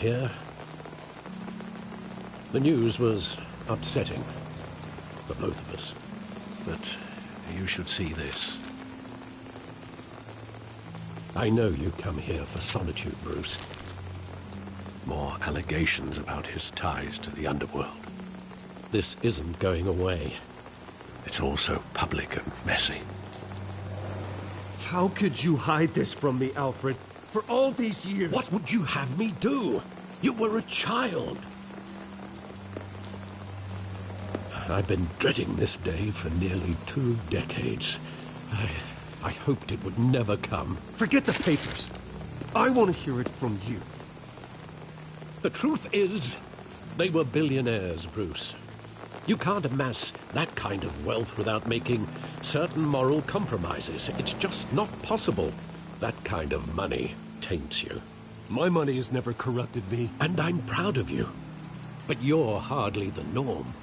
Here, the news was upsetting for both of us. But you should see this. I know you come here for solitude, Bruce. More allegations about his ties to the underworld. This isn't going away. It's all so public and messy. How could you hide this from me, Alfred? For all these years... What would you have me do? You were a child. I've been dreading this day for nearly 2 decades. I hoped it would never come. Forget the papers. I want to hear it from you. The truth is, they were billionaires, Bruce. You can't amass that kind of wealth without making certain moral compromises. It's just not possible. That kind of money taints you. My money has never corrupted me. And I'm proud of you. But you're hardly the norm.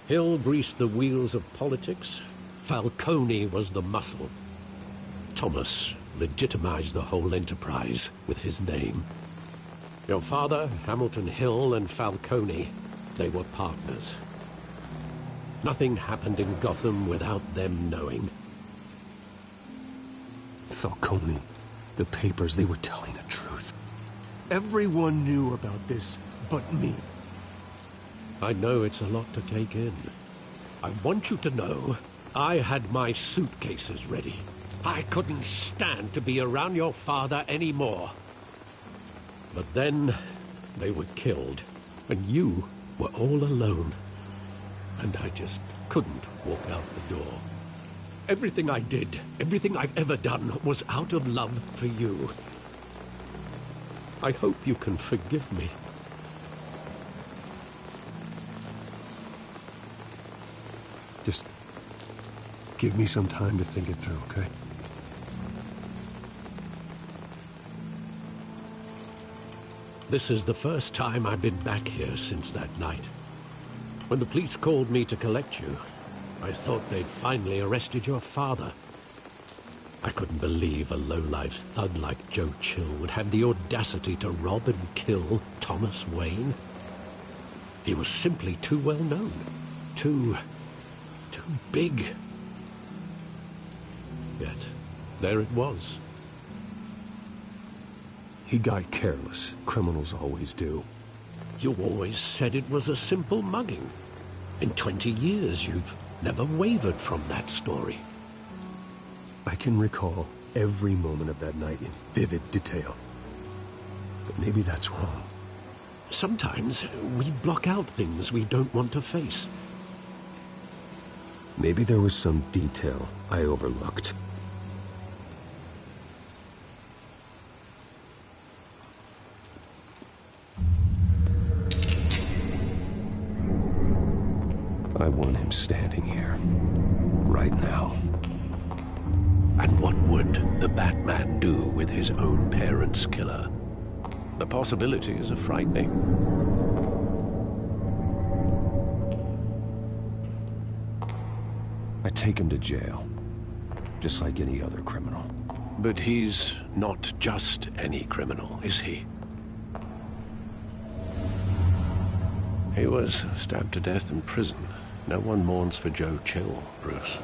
Hill greased the wheels of politics. Falcone was the muscle. Thomas legitimized the whole enterprise with his name. Your father, Hamilton Hill, and Falcone, they were partners. Nothing happened in Gotham without them knowing. Falcone, the papers, they were telling the truth. Everyone knew about this but me. I know it's a lot to take in. I want you to know I had my suitcases ready. I couldn't stand to be around your father anymore. But then they were killed, and you were all alone. And I just couldn't walk out the door. Everything I did, everything I've ever done, was out of love for you. I hope you can forgive me. Just give me some time to think it through, okay? This is the first time I've been back here since that night. When the police called me to collect you, I thought they'd finally arrested your father. I couldn't believe a low-life thug like Joe Chill would have the audacity to rob and kill Thomas Wayne. He was simply too well known. Too big. Yet, there it was. He got careless. Criminals always do. You always said it was a simple mugging. In 20 years, you've never wavered from that story. I can recall every moment of that night in vivid detail. But maybe that's wrong. Sometimes we block out things we don't want to face. Maybe there was some detail I overlooked. I want him standing here, right now. And what would the Batman do with his own parents' killer? The possibilities are frightening. I take him to jail, just like any other criminal. But he's not just any criminal, is he? He was stabbed to death in prison. No one mourns for Joe Chill, Bruce.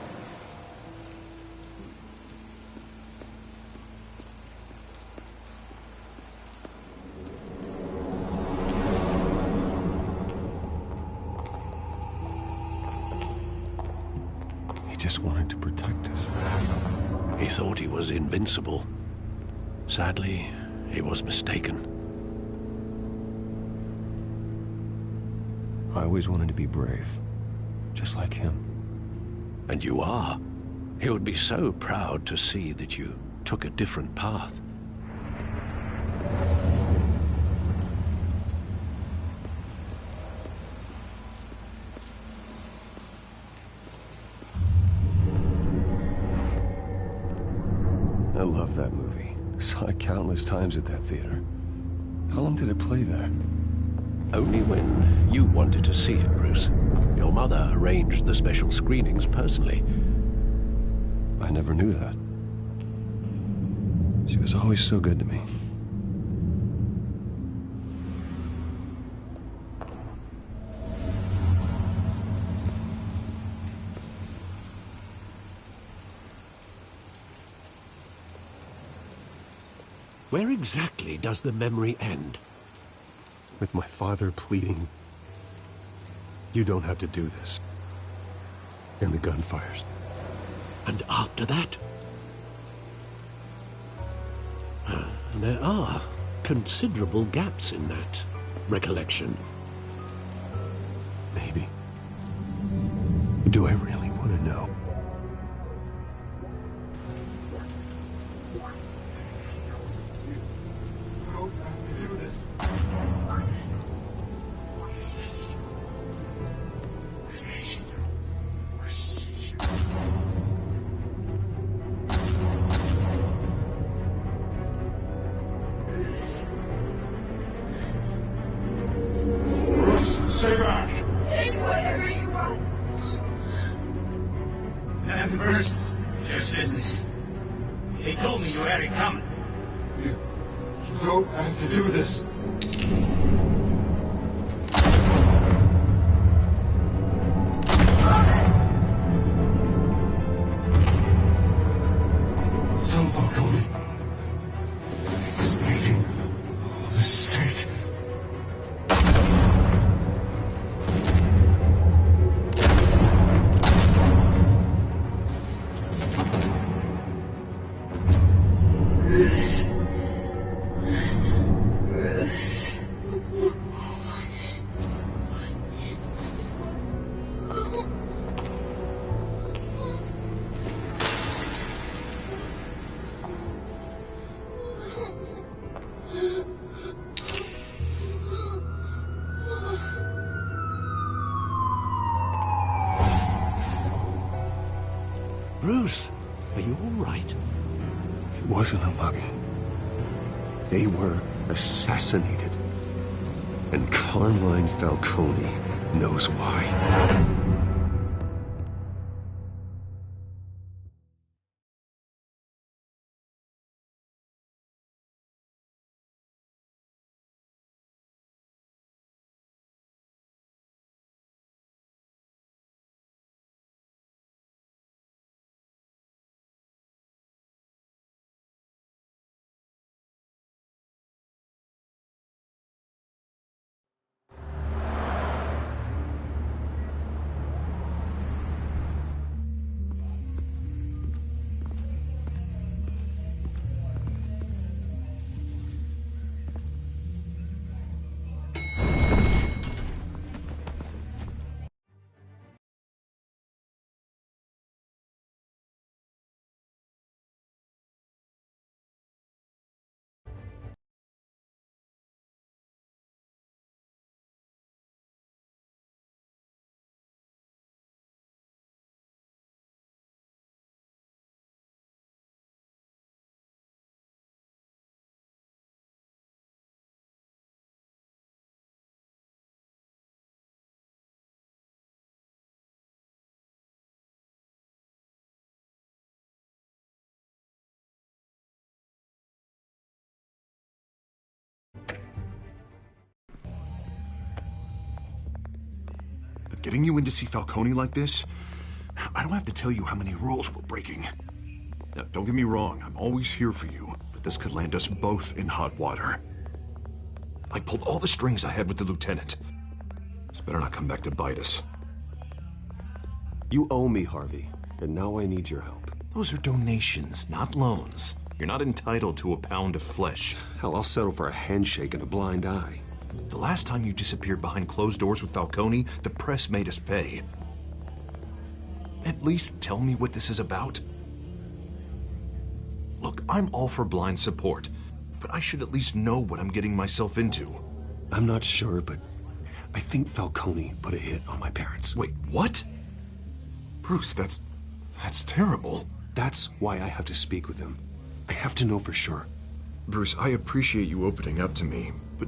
He just wanted to protect us. He thought he was invincible. Sadly, he was mistaken. I always wanted to be brave, just like him. And you are. He would be so proud to see that you took a different path. I love that movie. Saw it countless times at that theater. How long did it play there? Only when you wanted to see it, Bruce. Your mother arranged the special screenings personally. I never knew that. She was always so good to me. Where exactly does the memory end? With my father pleading, "You don't have to do this." And the gunfires. And after that? There are considerable gaps in that recollection. Maybe. Do I really want to know? Stay back! Take whatever you want. Nothing personal, just business. They told me you had it coming. You don't have to do this. Don't Falcone. He's making all this stake. Bruce, are you all right? It wasn't a mugging. They were assassinated. And Carmine Falcone knows why. But getting you in to see Falcone like this, I don't have to tell you how many rules we're breaking. Now, don't get me wrong, I'm always here for you, but this could land us both in hot water. I pulled all the strings I had with the lieutenant. This better not come back to bite us. You owe me, Harvey, and now I need your help. Those are donations, not loans. You're not entitled to a pound of flesh. Hell, I'll settle for a handshake and a blind eye. The last time you disappeared behind closed doors with Falcone, the press made us pay. At least tell me what this is about. Look, I'm all for blind support, but I should at least know what I'm getting myself into. I'm not sure, but I think Falcone put a hit on my parents. Wait, what? Bruce, that's terrible. That's why I have to speak with him. I have to know for sure. Bruce, I appreciate you opening up to me, but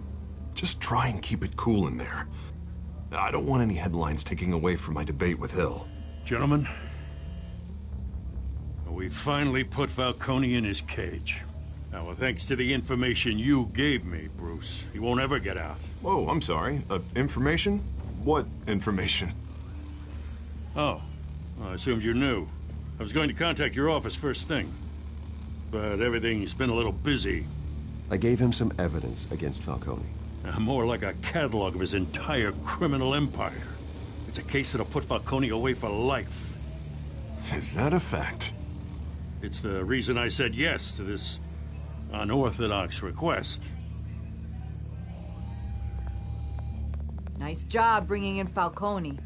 just try and keep it cool in there. I don't want any headlines taking away from my debate with Hill. Gentlemen, we finally put Falcone in his cage. Now, well, thanks to the information you gave me, Bruce, he won't ever get out. Whoa, I'm sorry. Information? What information? Oh, well, I assumed you knew. I was going to contact your office first thing. But everything's been a little busy. I gave him some evidence against Falcone. More like a catalog of his entire criminal empire. It's a case that'll put Falcone away for life. Is that a fact? It's the reason I said yes to this unorthodox request. Nice job bringing in Falcone.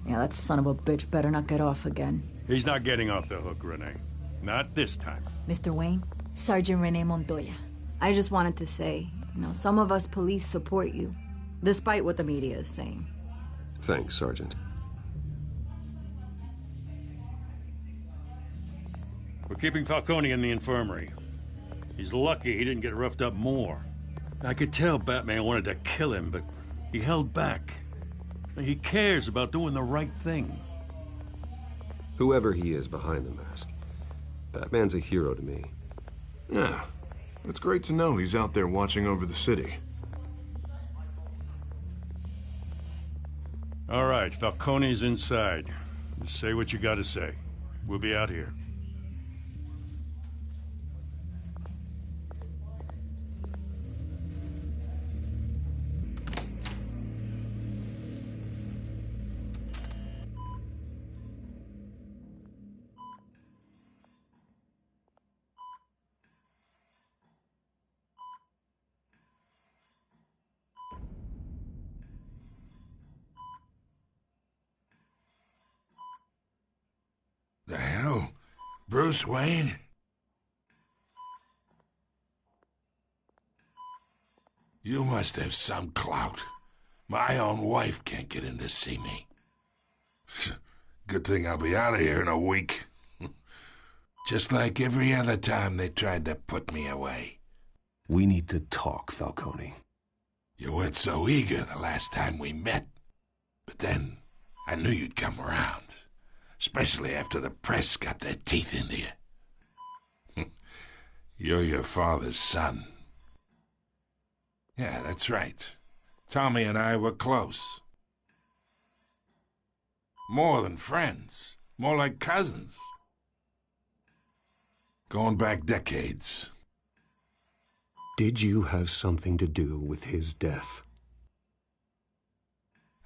Yeah, that son of a bitch better not get off again. He's not getting off the hook, Renee. Not this time. Mr. Wayne, Sergeant Renee Montoya. I just wanted to say, some of us police support you, despite what the media is saying. Thanks, Sergeant. We're keeping Falcone in the infirmary. He's lucky he didn't get roughed up more. I could tell Batman wanted to kill him, but he held back. He cares about doing the right thing. Whoever he is behind the mask, Batman's a hero to me. Yeah, it's great to know he's out there watching over the city. All right, Falcone's inside. Just say what you gotta say. We'll be out here. The hell? Bruce Wayne? You must have some clout. My own wife can't get in to see me. Good thing I'll be out of here in a week. Just like every other time they tried to put me away. We need to talk, Falcone. You weren't so eager the last time we met. But then, I knew you'd come around. Especially after the press got their teeth into you. You're your father's son. Yeah, that's right. Tommy and I were close. More than friends. More like cousins. Going back decades. Did you have something to do with his death?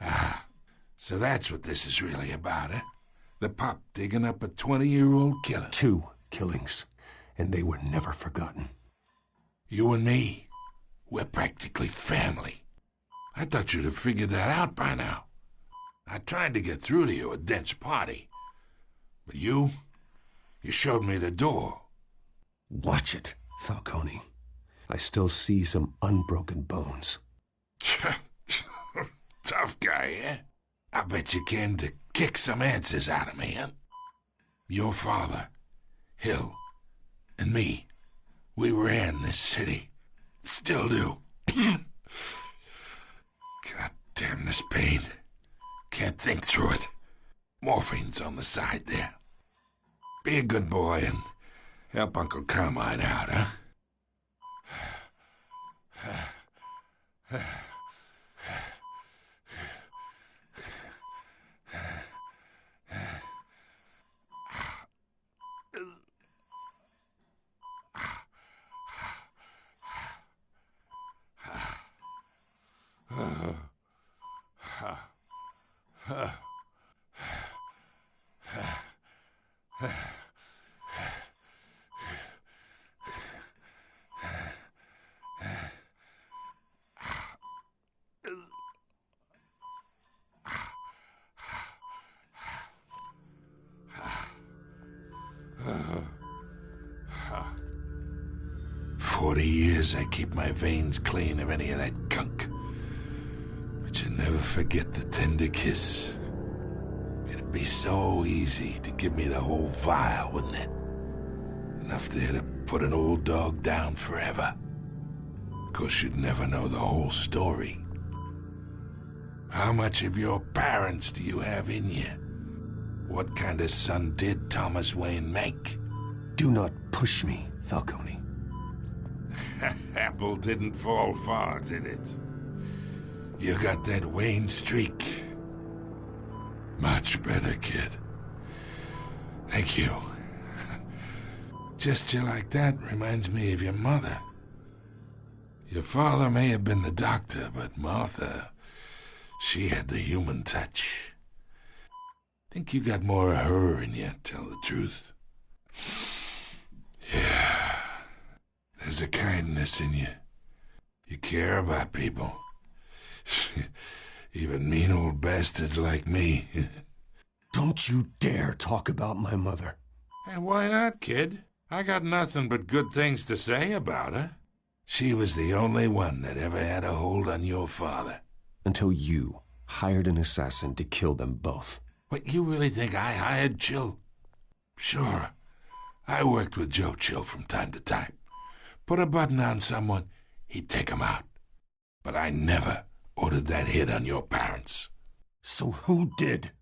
Ah, so that's what this is really about, eh? The pup digging up a 20-year-old killer. 2 killings, and they were never forgotten. You and me, we're practically family. I thought you'd have figured that out by now. I tried to get through to you at Dent's party. But you showed me the door. Watch it, Falcone. I still see some unbroken bones. Tough guy, eh? I bet you came to kick some answers out of me, huh? Your father, Hill, and me, we ran this city. Still do. God damn this pain. Can't think through it. Morphine's on the side there. Be a good boy and help Uncle Carmine out, huh? I keep my veins clean of any of that gunk. But you never forget the tender kiss. It'd be so easy to give me the whole vial, wouldn't it? Enough there to put an old dog down forever. Of course, you'd never know the whole story. How much of your parents do you have in you? What kind of son did Thomas Wayne make? Do not push me, Falcone. Apple didn't fall far, did it? You got that Wayne streak. Much better, kid. Thank you. Gesture like that reminds me of your mother. Your father may have been the doctor, but Martha, she had the human touch. Think you got more of her in you, tell the truth. Yeah. There's a kindness in you. You care about people. Even mean old bastards like me. Don't you dare talk about my mother. Hey, why not, kid? I got nothing but good things to say about her. She was the only one that ever had a hold on your father. Until you hired an assassin to kill them both. What, you really think I hired Chill? Sure. I worked with Joe Chill from time to time. Put a button on someone, he'd take 'em out. But I never ordered that hit on your parents. So who did?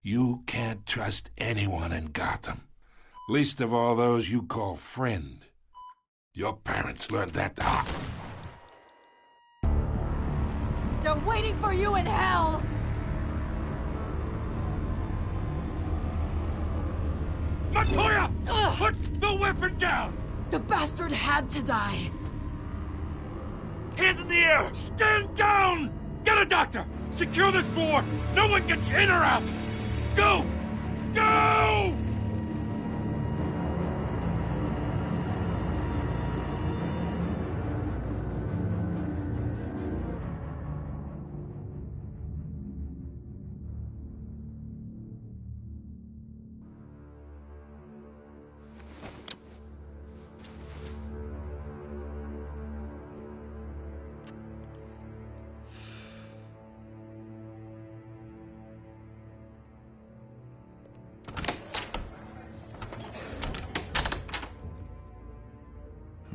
You can't trust anyone in Gotham. Least of all those you call friend. Your parents learned that. They're waiting for you in hell! Montoya! Put the weapon down! The bastard had to die. Hands in the air! Stand down! Get a doctor! Secure this floor! No one gets in or out! Go! Go!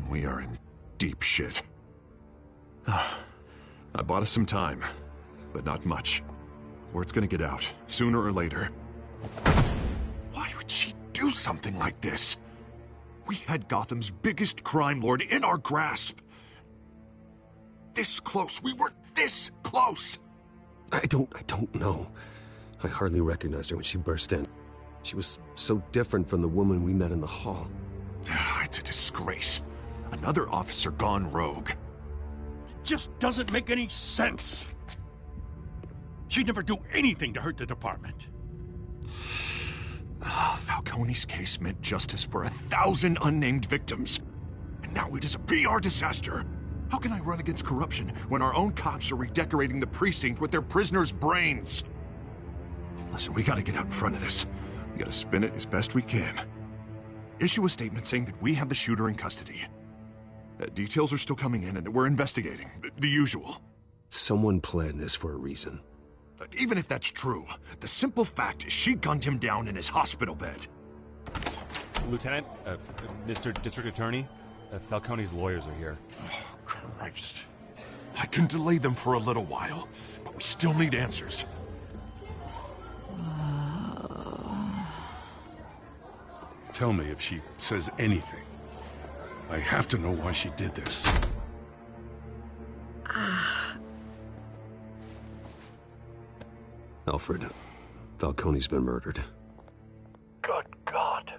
We are in deep shit. I bought us some time, but not much. Word's gonna get out, sooner or later. Why would she do something like this? We had Gotham's biggest crime lord in our grasp. This close. We were this close. I don't know. I hardly recognized her when she burst in. She was so different from the woman we met in the hall. It's a disgrace. Another officer gone rogue. It just doesn't make any sense. She'd never do anything to hurt the department. Falcone's case meant justice for 1,000 unnamed victims. And now it is a PR disaster. How can I run against corruption when our own cops are redecorating the precinct with their prisoners' brains? Listen, we gotta get out in front of this. We gotta spin it as best we can. Issue a statement saying that we have the shooter in custody. Details are still coming in and that we're investigating. The usual. Someone planned this for a reason. Even if that's true, the simple fact is she gunned him down in his hospital bed. Lieutenant, Mr. District Attorney, Falcone's lawyers are here. Oh, Christ. I can delay them for a little while, but we still need answers. Tell me if she says anything. I have to know why she did this. Alfred, Falcone's been murdered. Good God.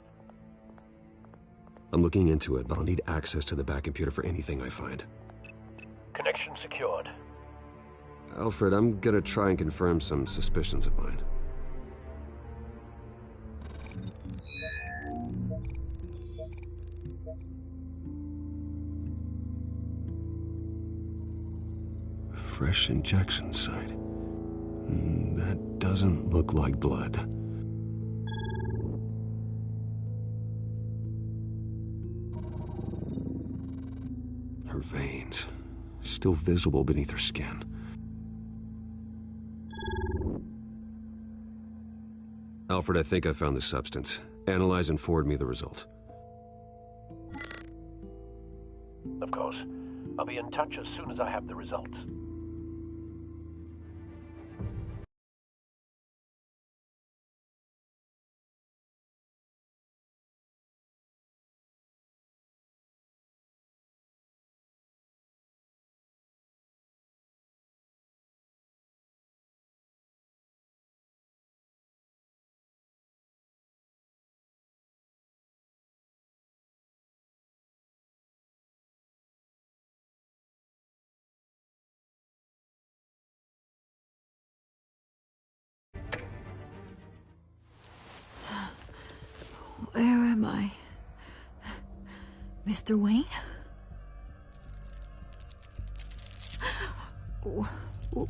I'm looking into it, but I'll need access to the back computer for anything I find. Connection secured. Alfred, I'm gonna try and confirm some suspicions of mine. Fresh injection site. That doesn't look like blood. Her veins, still visible beneath her skin. Alfred, I think I found the substance. Analyze and forward me the result. Of course. I'll be in touch as soon as I have the results. Where am I? Mr. Wayne?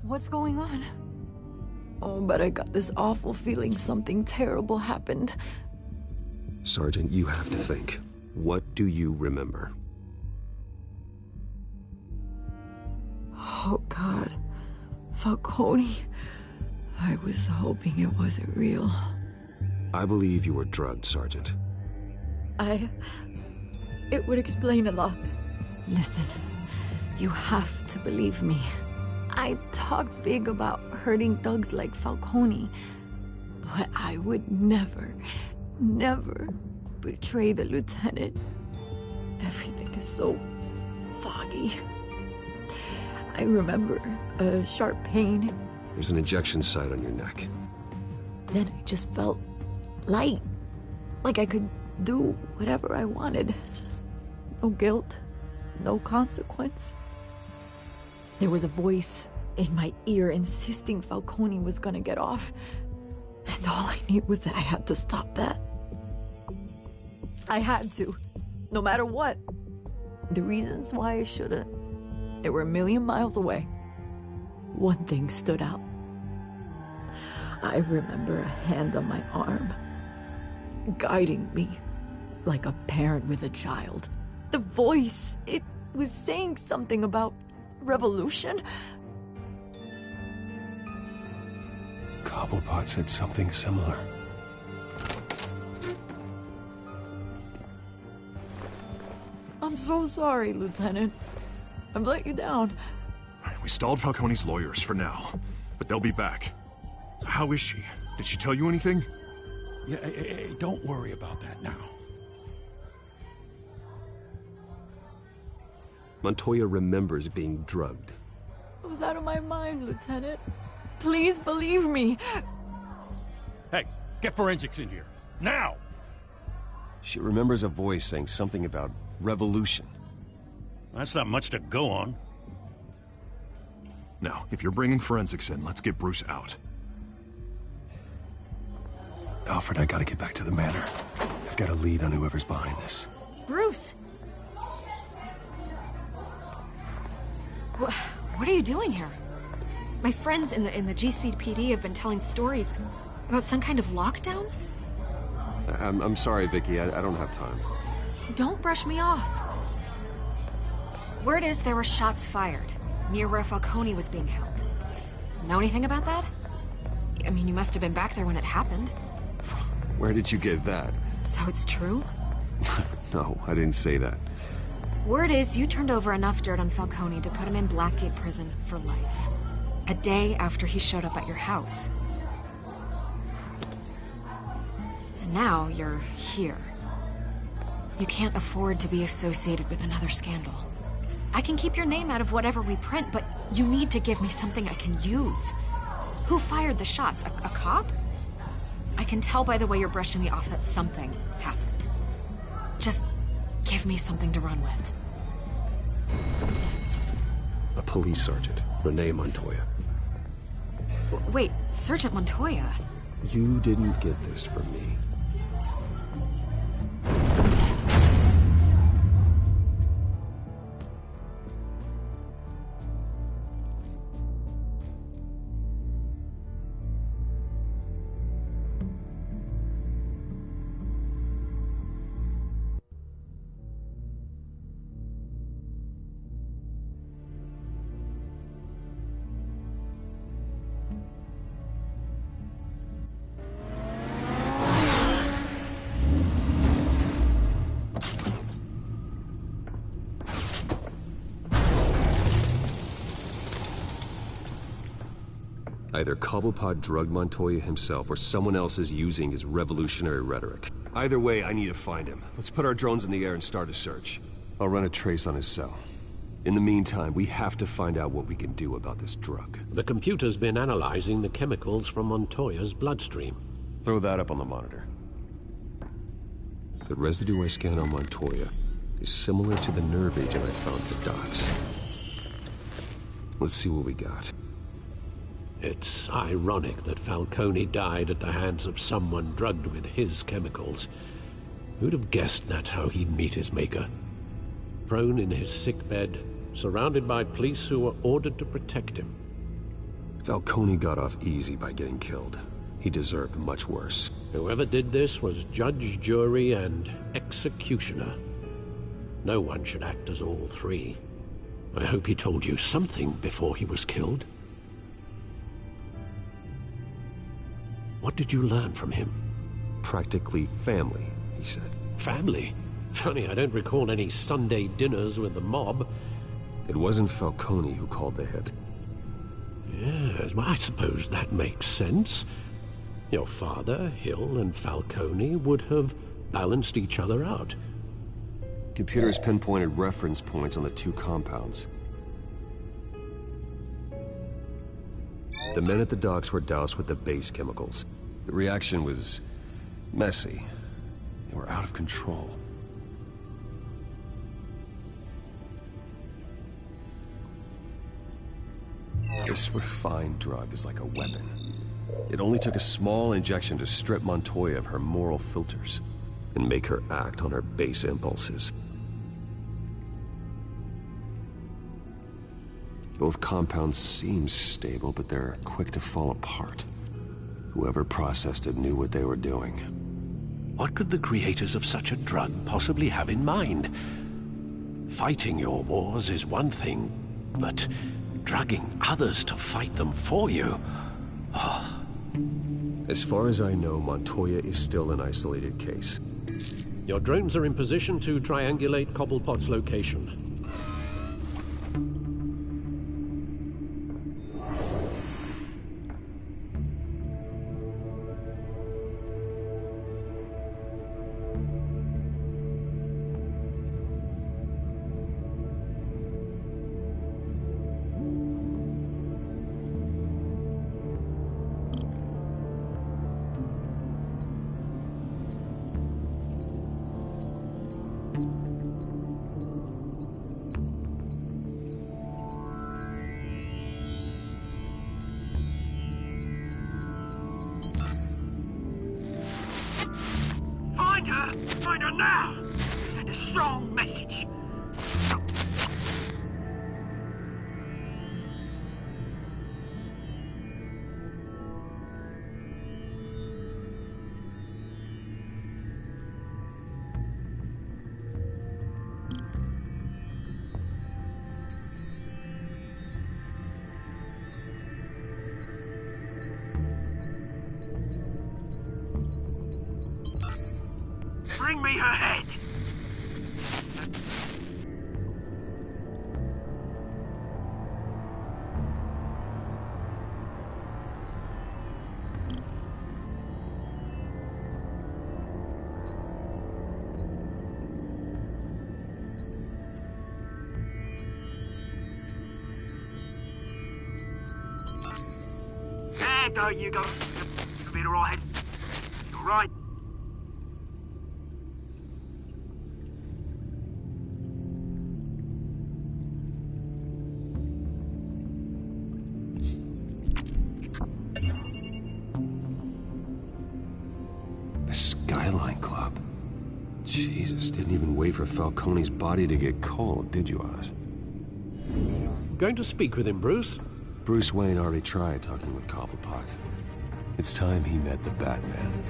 What's going on? Oh, but I got this awful feeling something terrible happened. Sergeant, you have to think. What do you remember? Oh, God. Falcone. I was hoping it wasn't real. I believe you were drugged, Sergeant. It would explain a lot. Listen, you have to believe me. I talked big about hurting thugs like Falcone, but I would never betray the lieutenant. Everything is so foggy. I remember a sharp pain. There's an injection site on your neck. Then I just felt light, like I could do whatever I wanted. No guilt, no consequence. There was a voice in my ear insisting Falcone was gonna get off. And all I knew was that I had to stop that. I had to, no matter what. The reasons why I shouldn't, they were a million miles away. One thing stood out. I remember a hand on my arm, guiding me like a parent with a child. The voice, it was saying something about revolution. Cobblepot said something similar. I'm so sorry, Lieutenant. I've let you down. We stalled Falcone's lawyers for now, but they'll be back. So how is she? Did she tell you anything? Yeah, hey, don't worry about that now. Montoya remembers being drugged. I was out of my mind, Lieutenant. Please believe me. Hey, get forensics in here. Now! She remembers a voice saying something about revolution. That's not much to go on. Now, if you're bringing forensics in, let's get Bruce out. Alfred, I gotta get back to the manor. I've got a lead on whoever's behind this. Bruce! What are you doing here? My friends in the GCPD have been telling stories about some kind of lockdown? I'm sorry, Vicky. I don't have time. Don't brush me off. Word is there were shots fired near where Falcone was being held. Know anything about that? I mean, you must have been back there when it happened. Where did you get that? So it's true? No, I didn't say that. Word is you turned over enough dirt on Falcone to put him in Blackgate Prison for life. A day after he showed up at your house. And now you're here. You can't afford to be associated with another scandal. I can keep your name out of whatever we print, but you need to give me something I can use. Who fired the shots? A cop? I can tell by the way you're brushing me off that something happened. Just give me something to run with. A police sergeant, Renee Montoya. Wait, Sergeant Montoya? You didn't get this from me. Either Cobblepot drugged Montoya himself, or someone else is using his revolutionary rhetoric. Either way, I need to find him. Let's put our drones in the air and start a search. I'll run a trace on his cell. In the meantime, we have to find out what we can do about this drug. The computer's been analyzing the chemicals from Montoya's bloodstream. Throw that up on the monitor. The residue I scanned on Montoya is similar to the nerve agent I found at the docks. Let's see what we got. It's ironic that Falcone died at the hands of someone drugged with his chemicals. Who'd have guessed that's how he'd meet his maker? Prone in his sickbed, surrounded by police who were ordered to protect him. Falcone got off easy by getting killed. He deserved much worse. Whoever did this was judge, jury, and executioner. No one should act as all three. I hope he told you something before he was killed. What did you learn from him? Practically family, he said. Family? Funny, I don't recall any Sunday dinners with the mob. It wasn't Falcone who called the hit. Yes, well, I suppose that makes sense. Your father, Hill, and Falcone would have balanced each other out. Computers pinpointed reference points on the two compounds. The men at the docks were doused with the base chemicals. The reaction was messy. They were out of control. This refined drug is like a weapon. It only took a small injection to strip Montoya of her moral filters and make her act on her base impulses. Both compounds seem stable, but they're quick to fall apart. Whoever processed it knew what they were doing. What could the creators of such a drug possibly have in mind? Fighting your wars is one thing, but drugging others to fight them for you? Oh. As far as I know, Montoya is still an isolated case. Your drones are in position to triangulate Cobblepot's location. Find her now! Send a strong message. Bring me her head! There you go. You'll be alright. All right. The Skyline Club. Jesus, didn't even wait for Falcone's body to get cold, did you, Oz? Going to speak with him, Bruce? Bruce Wayne already tried talking with Cobblepot. It's time he met the Batman.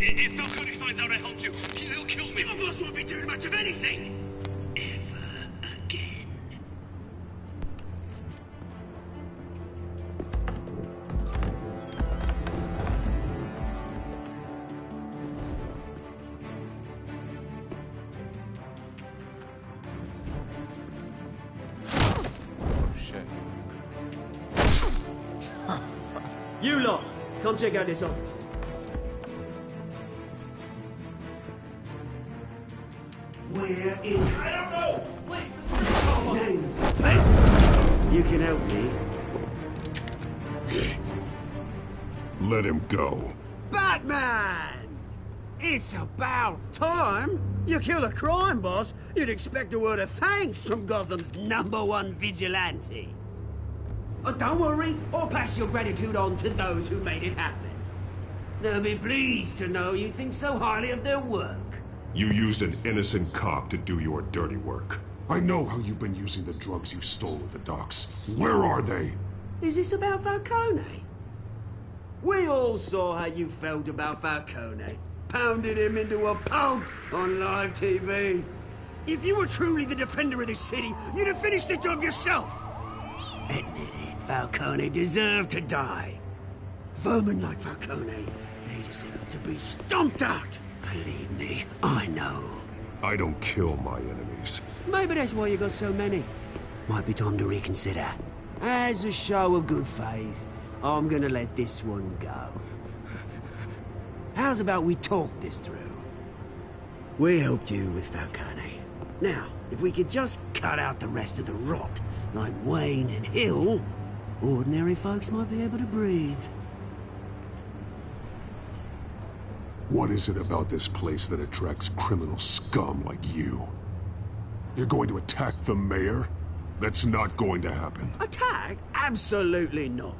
If Falcone finds out I helped you, he'll kill me. Your boss won't be doing much of anything. Ever again. shit. You lot, come check out this office. Where is... I don't know! Please, names. You can help me. Let him go. Batman! It's about time. You kill a crime boss, you'd expect a word of thanks from Gotham's #1 vigilante. Oh, don't worry, I'll pass your gratitude on to those who made it happen. They'll be pleased to know you think so highly of their work. You used an innocent cop to do your dirty work. I know how you've been using the drugs you stole at the docks. Where are they? Is this about Falcone? We all saw how you felt about Falcone. Pounded him into a pulp on live TV. If you were truly the defender of this city, you'd have finished the job yourself. Admit it, Falcone deserved to die. Vermin like Falcone, they deserve to be stomped out. Believe me, I know. I don't kill my enemies. Maybe that's why you got so many. Might be time to reconsider. As a show of good faith, I'm gonna let this one go. How's about we talk this through? We helped you with Falcone. Now, if we could just cut out the rest of the rot, like Wayne and Hill, ordinary folks might be able to breathe. What is it about this place that attracts criminal scum like you? You're going to attack the mayor? That's not going to happen. Attack? Absolutely not.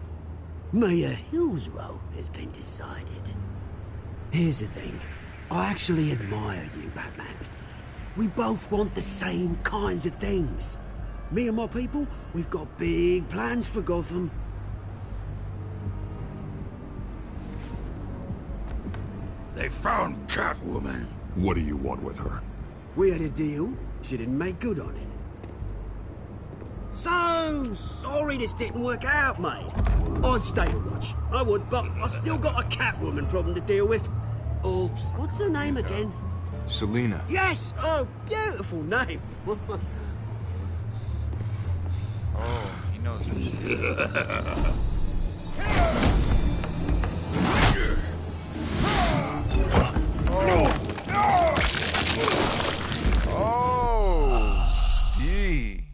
Mayor Hill's role has been decided. Here's the thing. I actually admire you, Batman. We both want the same kinds of things. Me and my people, we've got big plans for Gotham. They found Catwoman. What do you want with her? We had a deal. She didn't make good on it. So sorry this didn't work out, mate. I'd stay to watch. I would, but I still got a Catwoman problem to deal with. Oh, what's her name again? Selina. Yes! Oh, beautiful name. Oh, he knows her. Oh, gee.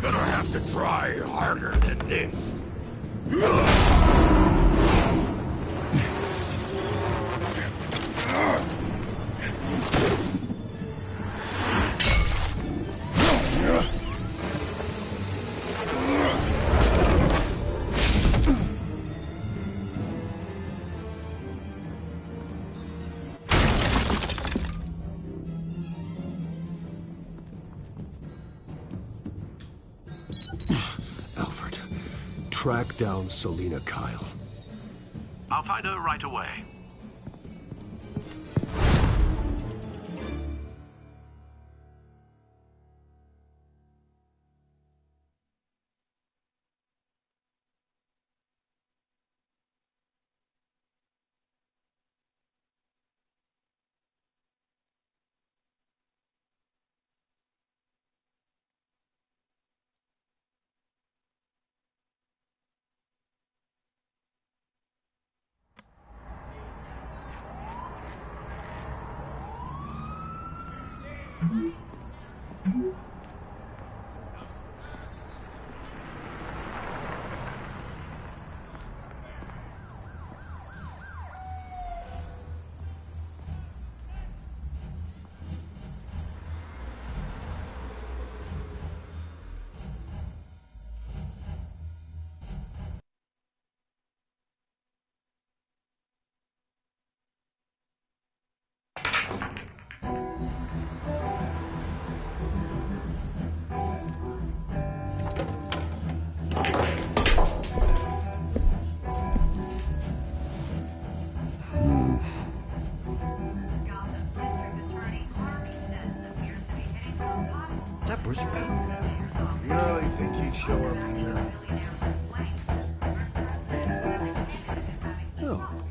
Gonna have to try harder than this. Alfred, track down Selina Kyle. I'll find her right away.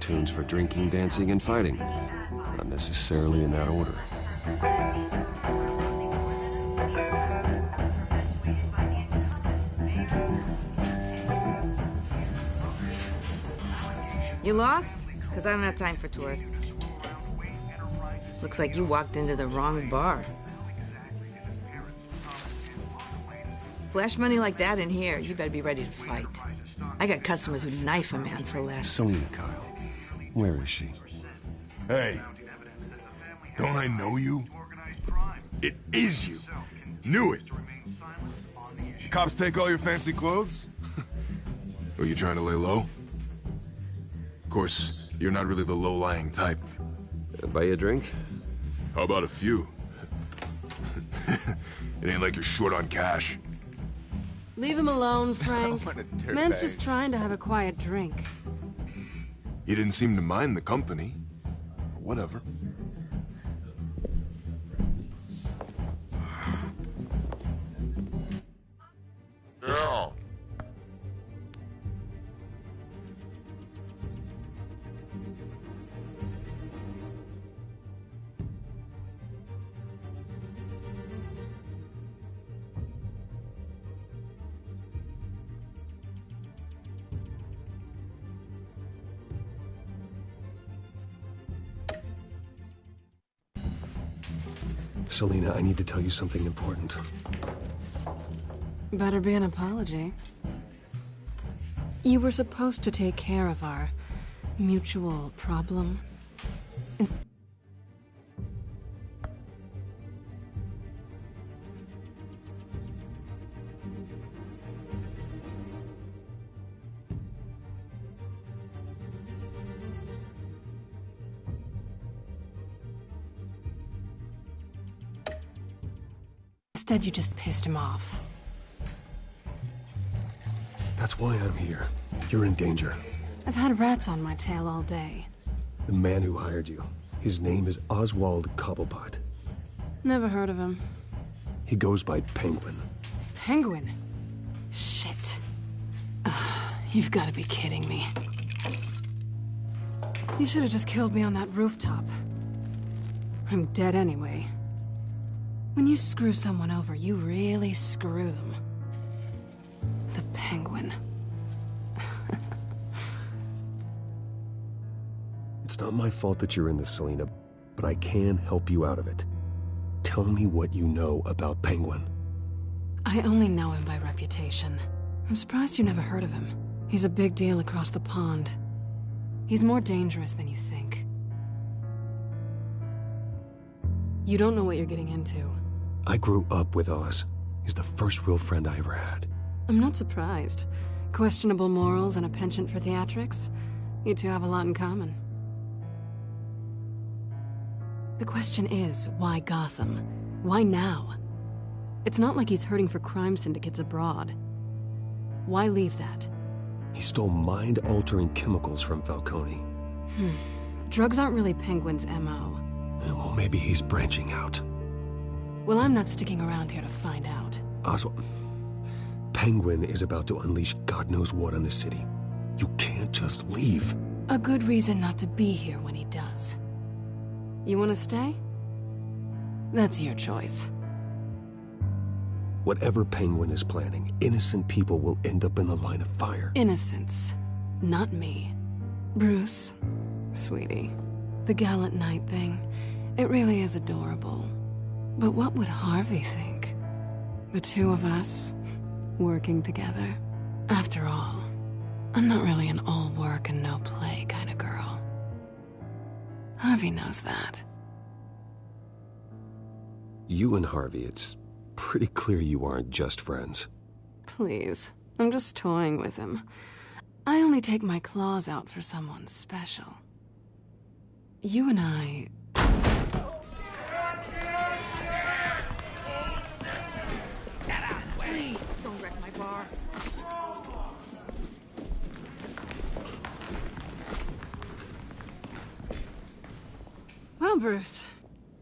tunes for drinking, dancing, and fighting. Not necessarily in that order. You lost? Because I don't have time for tourists. Looks like you walked into the wrong bar. Flash money like that in here, you better be ready to fight. I got customers who knife a man for less. Selina, Kyle. Where is she? Hey, don't I know you? It is you. Knew it. Cops take all your fancy clothes? Are you trying to lay low? Of course, you're not really the low-lying type. Buy you a drink? How about a few? It ain't like you're short on cash. Leave him alone, Frank. Man's just trying to have a quiet drink. You didn't seem to mind the company. But whatever. Yeah. Selina, I need to tell you something important. Better be an apology. You were supposed to take care of our mutual problem. Instead, you just pissed him off. That's why I'm here. You're in danger. I've had rats on my tail all day. The man who hired you. His name is Oswald Cobblepot. Never heard of him. He goes by Penguin. Penguin? Shit. Ugh, you've got to be kidding me. You should have just killed me on that rooftop. I'm dead anyway. When you screw someone over, you really screw them. The Penguin. It's not my fault that you're in this, Selina, but I can help you out of it. Tell me what you know about Penguin. I only know him by reputation. I'm surprised you never heard of him. He's a big deal across the pond. He's more dangerous than you think. You don't know what you're getting into. I grew up with Oz. He's the first real friend I ever had. I'm not surprised. Questionable morals and a penchant for theatrics. You two have a lot in common. The question is, why Gotham? Why now? It's not like he's hurting for crime syndicates abroad. Why leave that? He stole mind-altering chemicals from Falcone. Drugs aren't really Penguin's M.O. Well, maybe he's branching out. Well, I'm not sticking around here to find out. Oswald, Penguin is about to unleash God knows what on the city. You can't just leave. A good reason not to be here when he does. You want to stay? That's your choice. Whatever Penguin is planning, innocent people will end up in the line of fire. Innocence, not me. Bruce, sweetie, the gallant knight thing, it really is adorable. But what would Harvey think? The two of us, working together. After all, I'm not really an all work and no play kind of girl. Harvey knows that. You and Harvey, it's pretty clear you aren't just friends. Please, I'm just toying with him. I only take my claws out for someone special. You and I... Please, don't wreck my bar. Well, Bruce,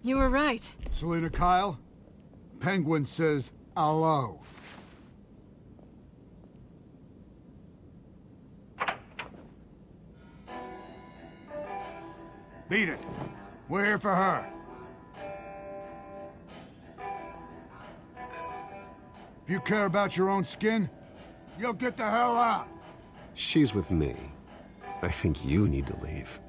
you were right. Selina Kyle, Penguin says hello. Beat it. We're here for her. If you care about your own skin, you'll get the hell out. She's with me. I think you need to leave.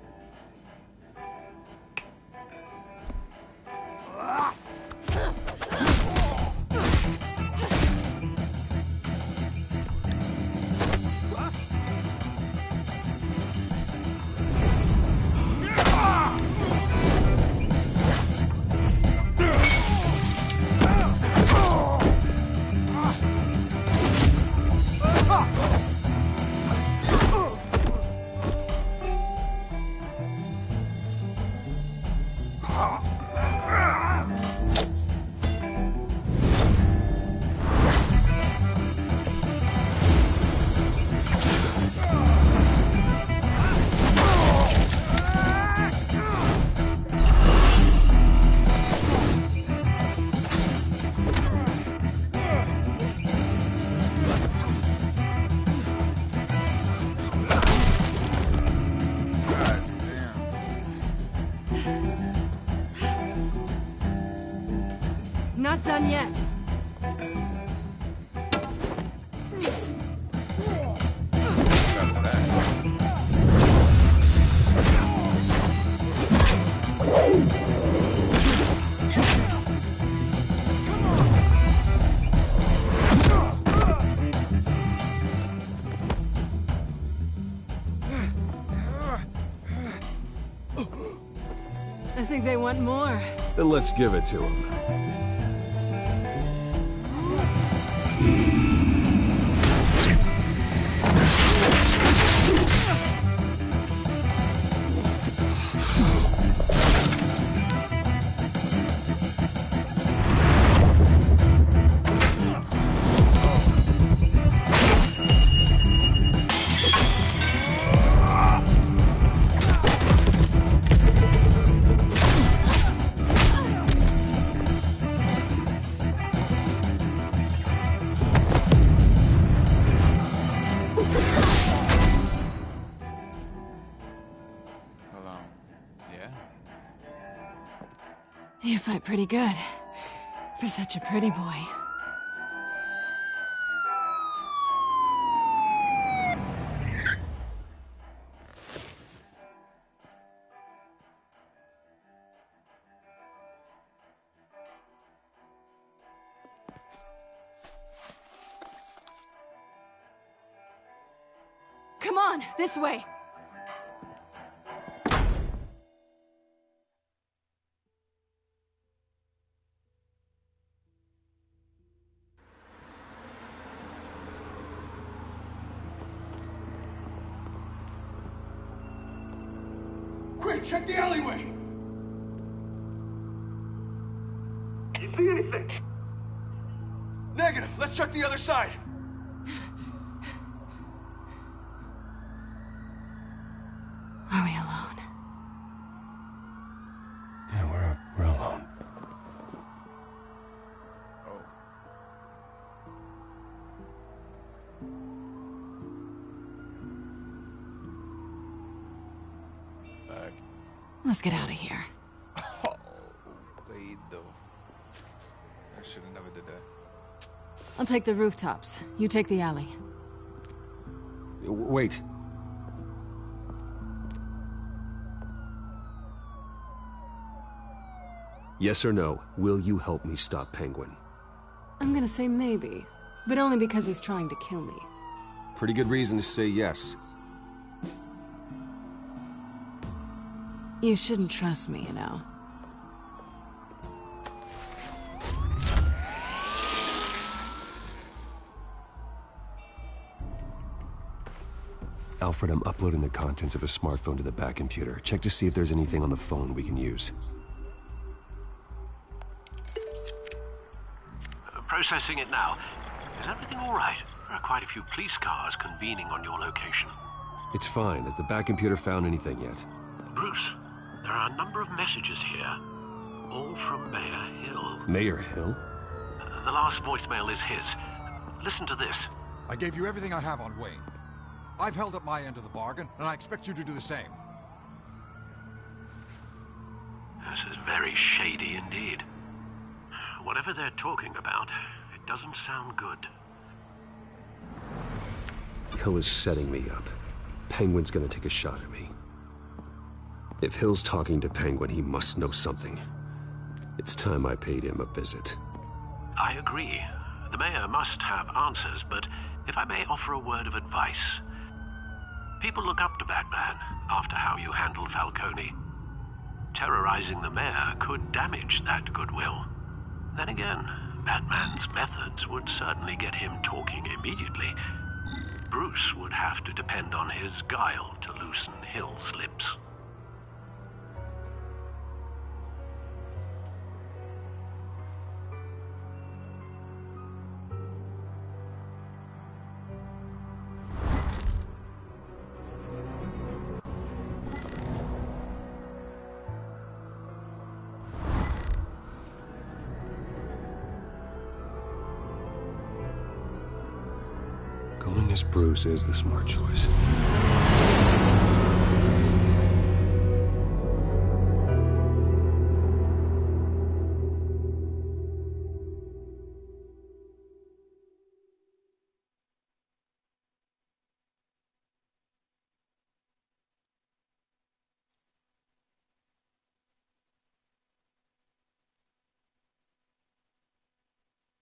Not done yet. I think they want more. Then let's give it to them. You fight pretty good. For such a pretty boy. Come on, this way! Quick, check the alleyway! You see anything? Negative. Let's check the other side. Are we alone? Yeah, we're alone. Let's get out of here. Oh, wait, though. I should have never did that. I'll take the rooftops. You take the alley. Wait. Yes or no, will you help me stop Penguin? I'm gonna say maybe, but only because he's trying to kill me. Pretty good reason to say yes. You shouldn't trust me, you know. Alfred, I'm uploading the contents of a smartphone to the back computer. Check to see if there's anything on the phone we can use. Processing it now. Is everything all right? There are quite a few police cars convening on your location. It's fine. Has the back computer found anything yet? Bruce, there are a number of messages here. All from Mayor Hill. Mayor Hill? The last voicemail is his. Listen to this. I gave you everything I have on Wayne. I've held up my end of the bargain, and I expect you to do the same. This is very shady indeed. Whatever they're talking about, it doesn't sound good. Hill is setting me up. Penguin's gonna take a shot at me. If Hill's talking to Penguin, he must know something. It's time I paid him a visit. I agree. The mayor must have answers, but if I may offer a word of advice. People look up to Batman after how you handled Falcone. Terrorizing the mayor could damage that goodwill. Then again, Batman's methods would certainly get him talking immediately. Bruce would have to depend on his guile to loosen Hill's lips. Going as Bruce is the smart choice.